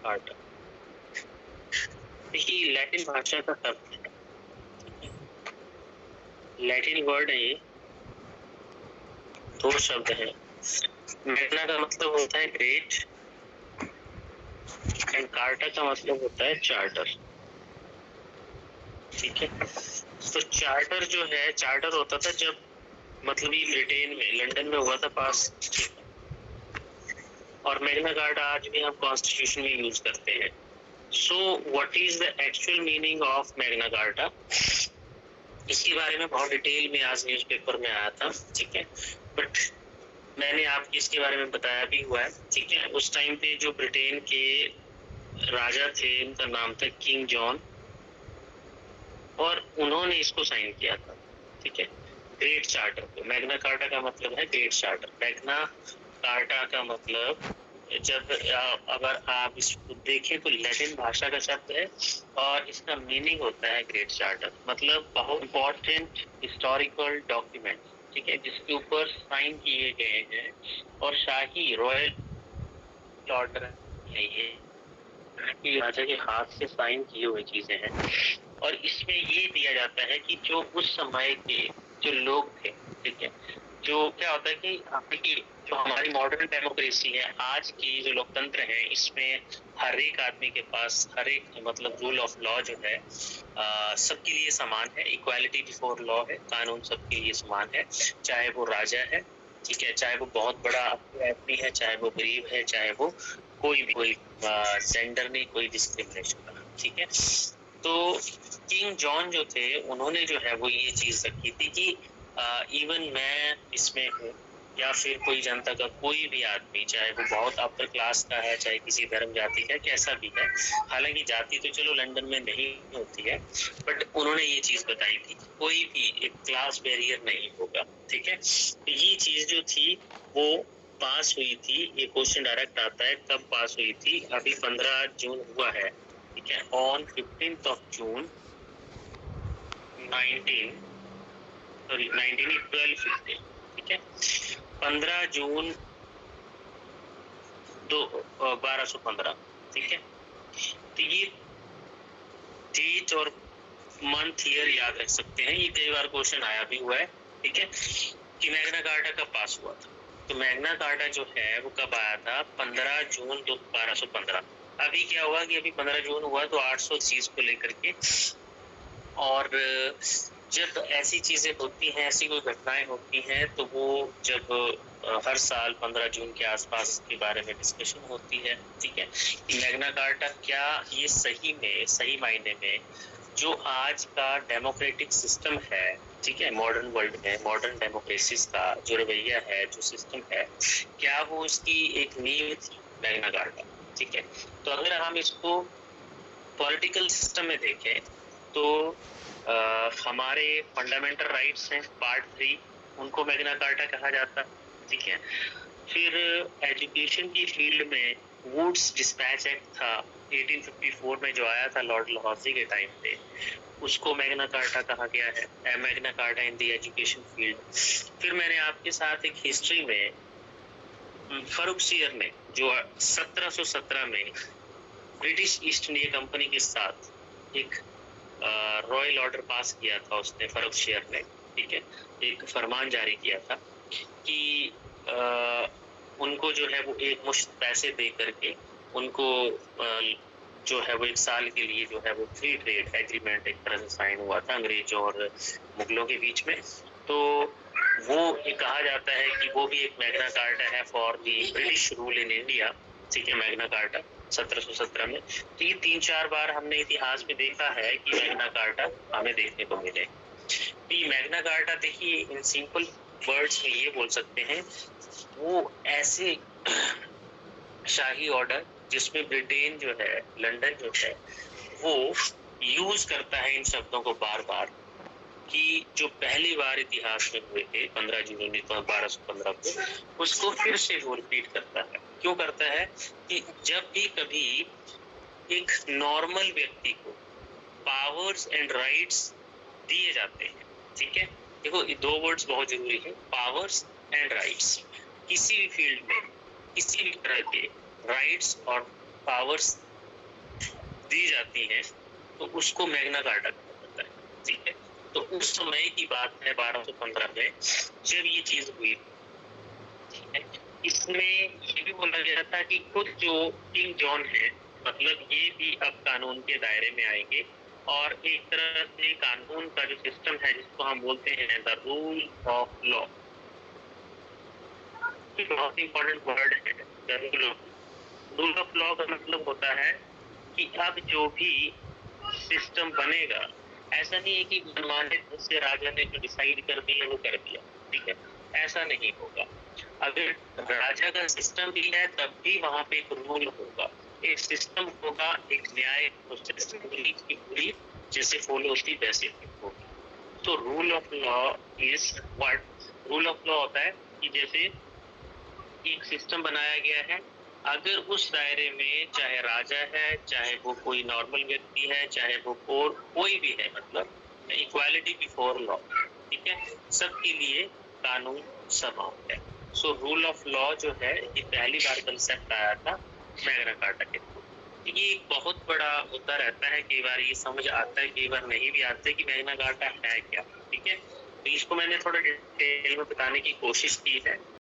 Carta. देखिए Latin भाषा का शब्द है, लैटिन वर्ड है ये, दो शब्द है। मैग्ना का मतलब होता है ग्रेट एंड कार्टा का मतलब होता है चार्टर। ठीक है, तो चार्टर जो है, चार्टर होता था जब मतलब ये ब्रिटेन में लंदन में हुआ था पास। और मैग्ना कार्टा आज भी हम कॉन्स्टिट्यूशन में यूज करते हैं। So what is the actual meaning of Magna carta, इसके बारे में बहुत डिटेल में आज न्यूज़पेपर में आया था। ठीक है, बट मैंने आपको इसके बारे में बताया भी हुआ है। ठीक है, उस टाइम पे जो ब्रिटेन के राजा थे उनका नाम था किंग जॉन, और उन्होंने इसको साइन किया था। ठीक है, ग्रेट चार्टर को। मैग्ना कार्टा का मतलब है ग्रेट चार्टर। मैग्ना कार्टा का मतलब, जब अगर आप इसको देखें तो लैटिन भाषा का शब्द है और इसका मीनिंग होता है ग्रेट चार्टर, मतलब बहुत इंपॉर्टेंट हिस्टोरिकल डॉक्यूमेंट। ठीक है, जिसके ऊपर साइन किए गए हैं और शाही रॉयल ऑर्डर है ये, कि राजा के हाथ से साइन किए हुए चीजें हैं। और इसमें ये दिया जाता है कि जो उस समय के जो लोग थे, ठीक है, जो क्या होता है कि जो हमारी मॉडर्न डेमोक्रेसी है, आज की जो लोकतंत्र है, इसमें हर एक आदमी के पास हर एक मतलब रूल ऑफ लॉ जो है सबके लिए समान है। इक्वालिटी बिफोर लॉ है, कानून सबके लिए समान है, चाहे वो राजा है, ठीक है, चाहे वो बहुत बड़ा आदमी है, चाहे वो गरीब है, चाहे वो कोई भी, कोई जेंडर नहीं, कोई डिस्क्रिमिनेशन। ठीक है, तो किंग जॉन जो थे उन्होंने जो है वो ये चीज रखी थी कि इवन मैं इसमें हूँ या फिर कोई जनता का कोई भी आदमी, चाहे वो बहुत अपर क्लास का है, चाहे किसी धर्म जाति का, कैसा भी है, हालांकि जाति तो चलो लंदन में नहीं होती है, बट उन्होंने ये चीज बताई थी कोई भी एक क्लास बैरियर नहीं होगा। ठीक है, तो ये चीज जो थी वो पास हुई थी। ये क्वेश्चन डायरेक्ट आता है कब पास हुई थी, अभी 15 जून हुआ है। ठीक है, ऑन 15th of June 1215। ठीक है, 15 जून 1215। ठीक है, तो ये डेट और मंथ ईयर याद रख सकते हैं, ये कई बार क्वेश्चन आया भी हुआ है। ठीक है, कि मैग्ना कार्टा कब पास हुआ था, तो मैग्ना कार्टा जो है वो कब आया था, 15 जून 1215। अभी क्या हुआ कि अभी 15 जून हुआ तो 800 चीज को लेकर के, और जब ऐसी चीजें होती हैं, ऐसी कोई घटनाएं होती हैं, तो वो जब हर साल 15 जून के आसपास के बारे में डिस्कशन होती है। ठीक है, कि मैग्ना कार्टा क्या ये सही में, सही मायने में जो आज का डेमोक्रेटिक सिस्टम है, ठीक है, मॉडर्न वर्ल्ड में मॉडर्न डेमोक्रेसीज का जो रवैया है, जो सिस्टम है, क्या वो उसकी एक नींव थी मैग्ना कार्टा। ठीक है, तो अगर हम इसको पॉलिटिकल सिस्टम में देखें तो हमारे फंडामेंटल राइट्स हैं पार्ट 3, उनको मैग्ना कार्टा कहा जाता है। ठीक है, फिर एजुकेशन की फील्ड में वुड्स डिस्पैच एक्ट था 1854 में जो आया था लॉर्ड डलहौजी के टाइम पे, उसको मैग्ना कार्टा कहा गया है, Magna carta in the education field. फिर मैंने आपके साथ एक हिस्ट्री में फरुखसियर ने जो 1717 में ब्रिटिश ईस्ट इंडिया कंपनी के साथ एक रॉयल ऑर्डर पास किया था उसने, फरुखसियर ने। ठीक है, एक फरमान जारी किया था कि उनको जो है वो एक मुश्त पैसे दे करके उनको जो है वो 1 साल के लिए जो है वो फ्री ट्रेड एग्रीमेंट एक तरह से साइन हुआ था अंग्रेजों और मुगलों के बीच में। तो वो ये कहा जाता है कि वो भी एक मैग्ना कार्टा है for the British rule in India. ठीक है, मैग्ना कार्टा 1717 में। तो ये 3-4 बार हमने इतिहास में देखा है कि मैग्ना कार्टा हमें देखने को मिले। तो ये मैग्ना कार्टा देखिए इन सिंपल वर्ड्स में ये बोल सकते हैं, वो ऐसे शाही ऑर्डर जिसमें ब्रिटेन जो है, लंदन जो है, वो यूज करता है इन शब्दों को बार बार, कि जो पहली बार इतिहास में हुए थे 15 जून 1215 को, उसको फिर से वो रिपीट करता है। क्यों करता है कि जब भी कभी एक नॉर्मल व्यक्ति को पावर्स एंड राइट्स दिए जाते हैं, ठीक है, देखो ये 2 वर्ड्स बहुत जरूरी है, पावर्स एंड राइट्स। किसी भी फील्ड में किसी भी तरह के राइट्स और पावर्स दी जाती हैं तो उसको मैग्ना कार्टा कहा जाता है, ठीक है। तो उस समय की बात है 1215 में जब ये चीज हुई, ठीक है। इसमें ये भी बोला गया था कि खुद जो किंग जॉन है, मतलब ये भी अब कानून के दायरे में आएंगे और एक तरह से कानून का जो सिस्टम है जिसको हम बोलते हैं द रूल ऑफ लॉ, बहुत इंपॉर्टेंट वर्ड है द रूल ऑफ लॉ का मतलब होता है कि अब जो भी सिस्टम बनेगा, ऐसा नहीं है कि मनमाने से राजा ने जो डिसाइड कर दिया वो कर दिया, ठीक है, ऐसा नहीं होगा। अगर राजा का सिस्टम भी है तब भी वहां पे एक रूल होगा, एक सिस्टम होगा, एक न्याय प्रोसेस की पूरी जैसे फॉलो होती वैसे होगी। तो rule of law is what, rule of law होता है कि जैसे एक सिस्टम बनाया गया है, अगर उस दायरे में चाहे राजा है, चाहे वो कोई नॉर्मल व्यक्ति है, चाहे वो कोई भी है, मतलब इक्वालिटी बिफोर लॉ, ठीक है, सबके लिए कानून समान है। सो रूल ऑफ लॉ जो है ये पहली बार कंसेप्ट आया था मैग्ना कार्टा के थ्रू। ये एक बहुत बड़ा मुद्दा रहता है, कई बार ये समझ आता है, कई बार नहीं भी आता है कि मैग्ना कार्टा है क्या, ठीक है। तो इसको मैंने थोड़ा डिटेल में बताने की कोशिश की है।